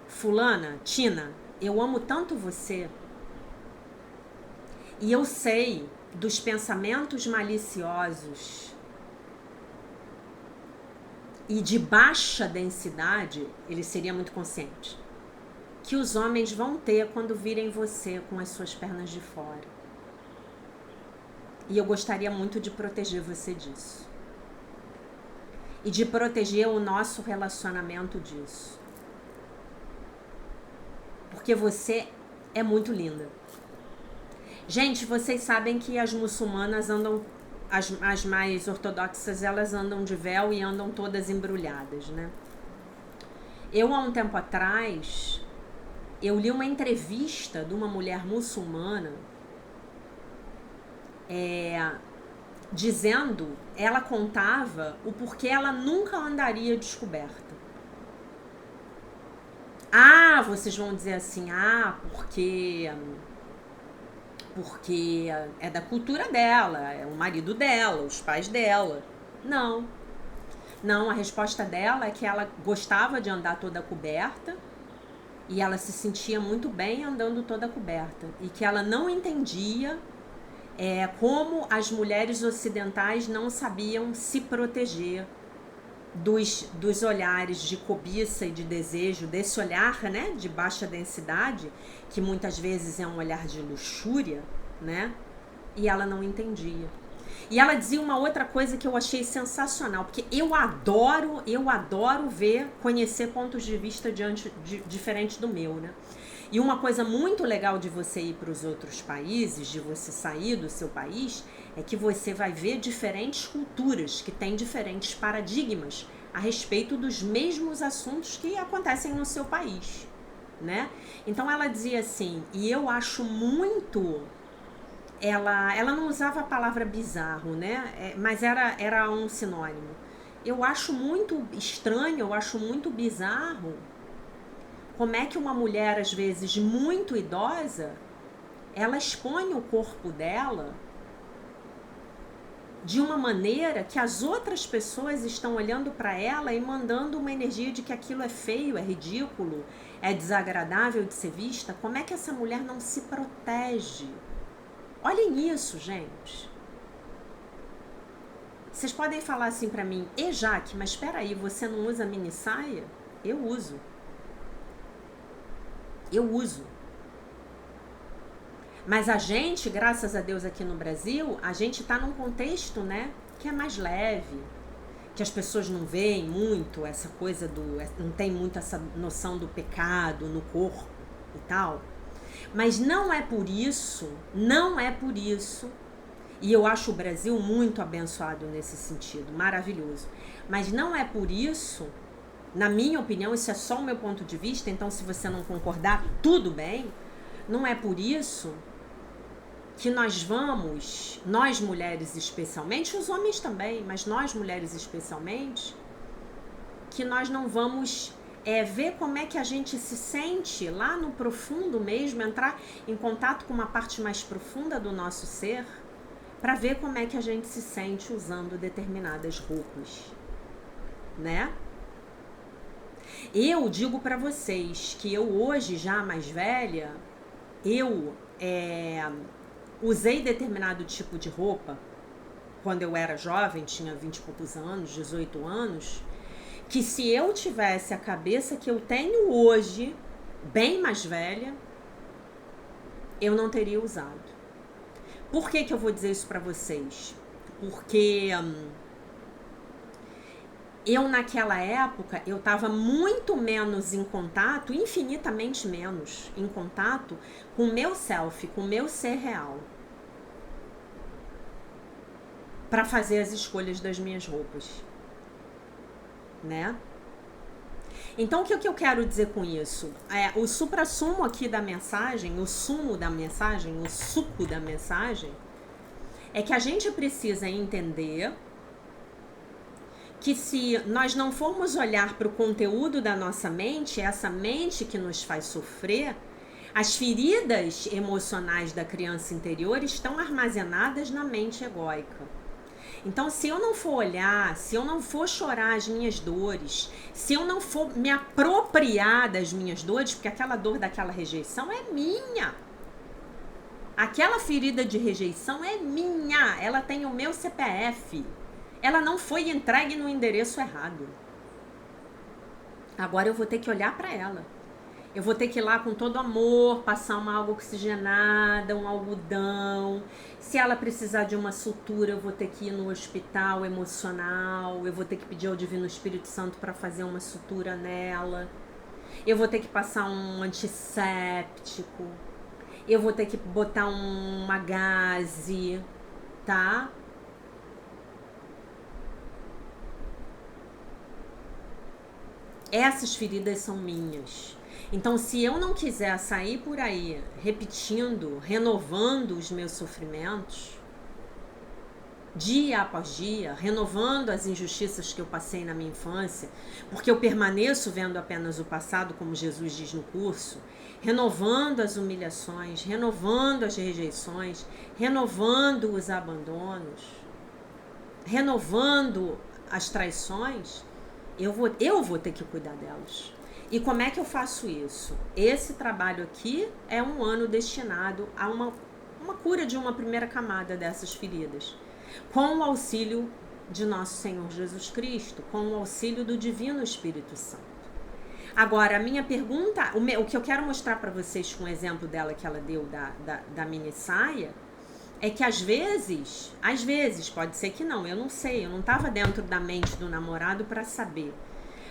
fulana, Tina, eu amo tanto você. E eu sei dos pensamentos maliciosos e de baixa densidade, ele seria muito consciente, que os homens vão ter quando virem você com as suas pernas de fora. E eu gostaria muito de proteger você disso. E de proteger o nosso relacionamento disso. Porque você é muito linda. Gente, vocês sabem que as muçulmanas andam, as mais ortodoxas, elas andam de véu e andam todas embrulhadas, né? Eu, há um tempo atrás, eu li uma entrevista de uma mulher muçulmana dizendo, ela contava o porquê ela nunca andaria descoberta. Ah, vocês vão dizer assim, porque é da cultura dela, é o marido dela, os pais dela. Não, a resposta dela é que ela gostava de andar toda coberta e ela se sentia muito bem andando toda coberta e que ela não entendia como as mulheres ocidentais não sabiam se proteger dos olhares de cobiça e de desejo, desse olhar, né, de baixa densidade, que muitas vezes é um olhar de luxúria, né? E ela não entendia. E ela dizia uma outra coisa que eu achei sensacional, porque eu adoro conhecer pontos de vista diferentes do meu, né? E uma coisa muito legal de você ir para os outros países, de você sair do seu país, é que você vai ver diferentes culturas que têm diferentes paradigmas a respeito dos mesmos assuntos que acontecem no seu país, né? Então ela dizia assim, e eu acho muito... Ela não usava a palavra bizarro, né? Mas era um sinônimo. Eu acho muito estranho, eu acho muito bizarro como é que uma mulher, às vezes, muito idosa, ela expõe o corpo dela de uma maneira que as outras pessoas estão olhando para ela e mandando uma energia de que aquilo é feio, é ridículo, é desagradável de ser vista. Como é que essa mulher não se protege? Olhem isso, gente. Vocês podem falar assim pra mim, Jaque, mas espera aí, você não usa mini saia? Eu uso. Eu uso. Mas a gente, graças a Deus aqui no Brasil, a gente tá num contexto, né, que é mais leve, que as pessoas não veem muito essa coisa não tem muito essa noção do pecado no corpo e tal. Mas não é por isso, e eu acho o Brasil muito abençoado nesse sentido, maravilhoso. Mas não é por isso, na minha opinião, isso é só o meu ponto de vista, então se você não concordar, tudo bem. Não é por isso que nós mulheres especialmente, os homens também, mas nós mulheres especialmente, que nós não vamos ver como é que a gente se sente lá no profundo mesmo, entrar em contato com uma parte mais profunda do nosso ser, para ver como é que a gente se sente usando determinadas roupas, né? Eu digo para vocês que eu hoje, já mais velha, eu usei determinado tipo de roupa quando eu era jovem, tinha 20 e poucos anos, 18 anos, que se eu tivesse a cabeça que eu tenho hoje, bem mais velha, eu não teria usado. Por que eu vou dizer isso para vocês? Porque eu naquela época, eu estava muito menos em contato, infinitamente menos em contato com o meu self, com o meu ser real, para fazer as escolhas das minhas roupas, né? Então, o que eu quero dizer com isso? O suprassumo aqui da mensagem, o sumo da mensagem, o suco da mensagem, é que a gente precisa entender que se nós não formos olhar para o conteúdo da nossa mente, essa mente que nos faz sofrer, as feridas emocionais da criança interior estão armazenadas na mente egóica. Então, se eu não for olhar, se eu não for chorar as minhas dores, se eu não for me apropriar das minhas dores, porque aquela dor daquela rejeição é minha. Aquela ferida de rejeição é minha. Ela tem o meu CPF. Ela não foi entregue no endereço errado. Agora eu vou ter que olhar para ela. Eu vou ter que ir lá com todo amor, passar uma água oxigenada, um algodão. Se ela precisar de uma sutura, eu vou ter que ir no hospital emocional. Eu vou ter que pedir ao Divino Espírito Santo para fazer uma sutura nela. Eu vou ter que passar um antisséptico. Eu vou ter que botar uma gaze, tá? Essas feridas são minhas. Então, se eu não quiser sair por aí repetindo, renovando os meus sofrimentos, dia após dia, renovando as injustiças que eu passei na minha infância, porque eu permaneço vendo apenas o passado, como Jesus diz no curso, renovando as humilhações, renovando as rejeições, renovando os abandonos, renovando as traições, eu vou ter que cuidar delas. E como é que eu faço isso? Esse trabalho aqui é um ano destinado a uma cura de uma primeira camada dessas feridas, com o auxílio de nosso Senhor Jesus Cristo, com o auxílio do Divino Espírito Santo. Agora, a minha pergunta, o que eu quero mostrar para vocês com o exemplo dela que ela deu da mini saia, é que às vezes, pode ser que não, eu não sei, eu não estava dentro da mente do namorado para saber.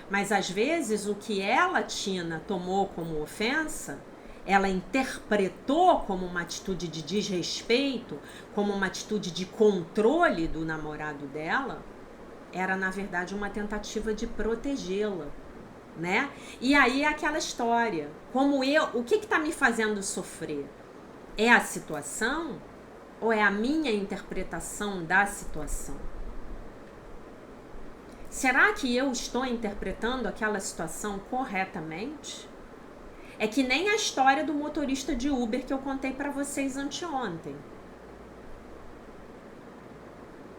Mas às vezes o que ela, Tina, tomou como ofensa, ela interpretou como uma atitude de desrespeito, como uma atitude de controle do namorado dela, era na verdade uma tentativa de protegê-la. né? E aí é aquela história, o que está me fazendo sofrer? É a situação ou é a minha interpretação da situação? Será que eu estou interpretando aquela situação corretamente? É que nem a história do motorista de Uber que eu contei para vocês anteontem,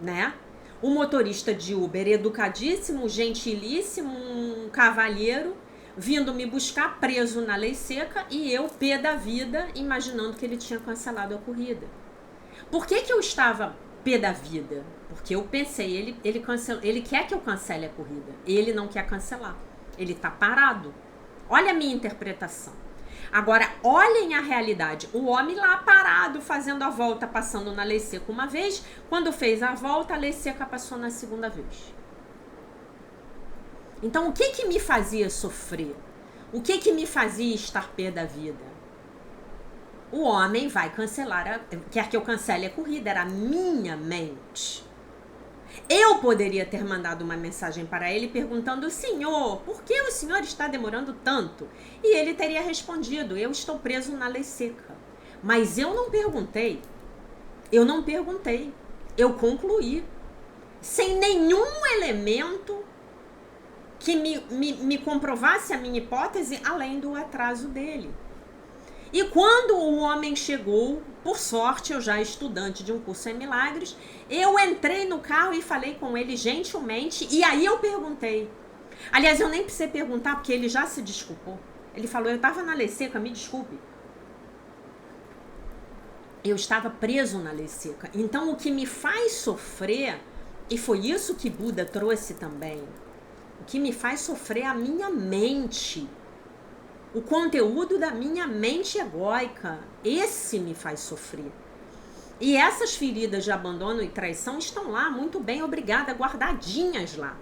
né? O motorista de Uber, educadíssimo, gentilíssimo, um cavalheiro, vindo me buscar preso na lei seca e eu, pé da vida, imaginando que ele tinha cancelado a corrida. Por que eu estava pé da vida? Porque eu pensei, ele quer que eu cancele a corrida. Ele não quer cancelar. Ele está parado. Olha a minha interpretação. Agora, olhem a realidade. O homem lá parado, fazendo a volta, passando na lei seca uma vez. Quando fez a volta, a lei seca passou na segunda vez. Então, o que me fazia sofrer? O que me fazia estar pé da vida? O homem vai cancelar, quer que eu cancele a corrida, era a minha mente. Eu poderia ter mandado uma mensagem para ele perguntando: Senhor, por que o senhor está demorando tanto? E ele teria respondido: eu estou preso na lei seca. Mas eu não perguntei. Eu concluí. Sem nenhum elemento que me comprovasse a minha hipótese além do atraso dele. E quando o homem chegou, por sorte, eu já estudante de um curso em milagres, eu entrei no carro e falei com ele gentilmente, e aí eu perguntei. Aliás, eu nem precisei perguntar, porque ele já se desculpou. Ele falou: eu estava na lei seca, me desculpe. Eu estava preso na lei seca. Então, o que me faz sofrer, e foi isso que Buda trouxe também, o que me faz sofrer é a minha mente. O conteúdo da minha mente egóica, esse me faz sofrer. E essas feridas de abandono e traição estão lá, muito bem, obrigada, guardadinhas lá.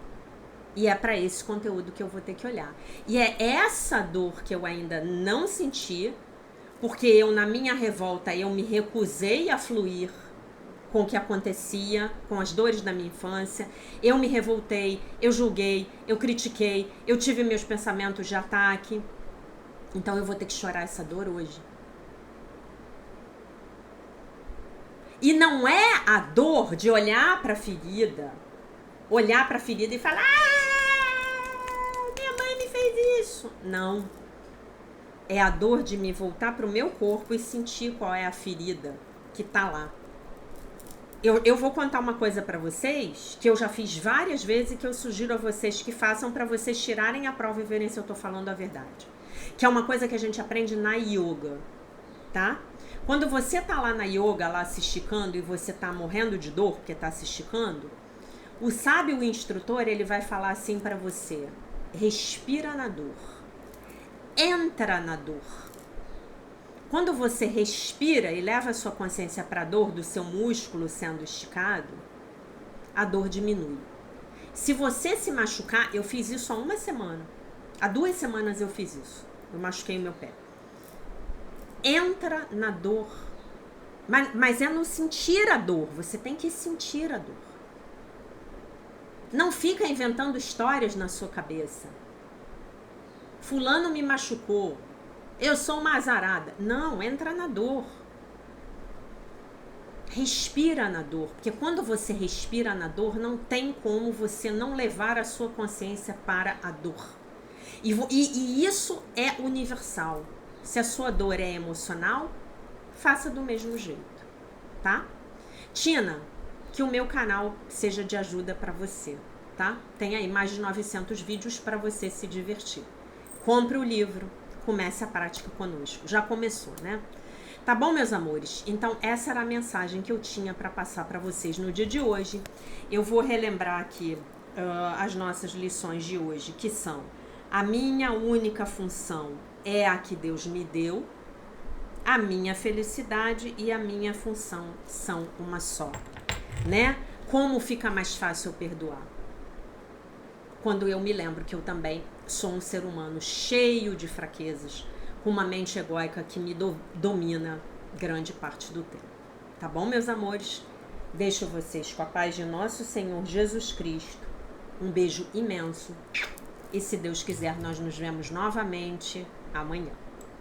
E é para esse conteúdo que eu vou ter que olhar. E é essa dor que eu ainda não senti, porque eu, na minha revolta, eu me recusei a fluir com o que acontecia, com as dores da minha infância. Eu me revoltei, eu julguei, eu critiquei, eu tive meus pensamentos de ataque. Então eu vou ter que chorar essa dor hoje. E não é a dor de olhar para a ferida e falar: minha mãe me fez isso. Não. É a dor de me voltar para o meu corpo e sentir qual é a ferida que tá lá. Eu vou contar uma coisa para vocês que eu já fiz várias vezes e que eu sugiro a vocês que façam para vocês tirarem a prova e verem se eu tô falando a verdade. Que é uma coisa que a gente aprende na yoga, tá? Quando você tá lá na yoga, lá se esticando e você tá morrendo de dor porque tá se esticando, o sábio, o instrutor, ele vai falar assim para você: respira na dor, entra na dor. Quando você respira e leva a sua consciência para a dor do seu músculo sendo esticado, a dor diminui. Se você se machucar, eu fiz isso há uma semana. Há 2 semanas eu fiz isso. Eu machuquei o meu pé. Entra na dor. Mas é no sentir a dor. Você tem que sentir a dor. Não fica inventando histórias na sua cabeça. Fulano me machucou. Eu sou uma azarada. Não, entra na dor. Respira na dor. Porque quando você respira na dor, não tem como você não levar a sua consciência para a dor. E isso é universal. Se a sua dor é emocional, faça do mesmo jeito, tá? Tina, que o meu canal seja de ajuda para você, tá? Tem aí mais de 900 vídeos para você se divertir. Compre o livro, comece a prática conosco. Já começou, né? Tá bom, meus amores? Então, essa era a mensagem que eu tinha para passar para vocês no dia de hoje. Eu vou relembrar aqui as nossas lições de hoje, que são: a minha única função é a que Deus me deu, a minha felicidade e a minha função são uma só, né? Como fica mais fácil eu perdoar? Quando eu me lembro que eu também sou um ser humano cheio de fraquezas, com uma mente egóica que me domina grande parte do tempo. Tá bom, meus amores? Deixo vocês com a paz de nosso Senhor Jesus Cristo. Um beijo imenso E se Deus quiser, nós nos vemos novamente amanhã.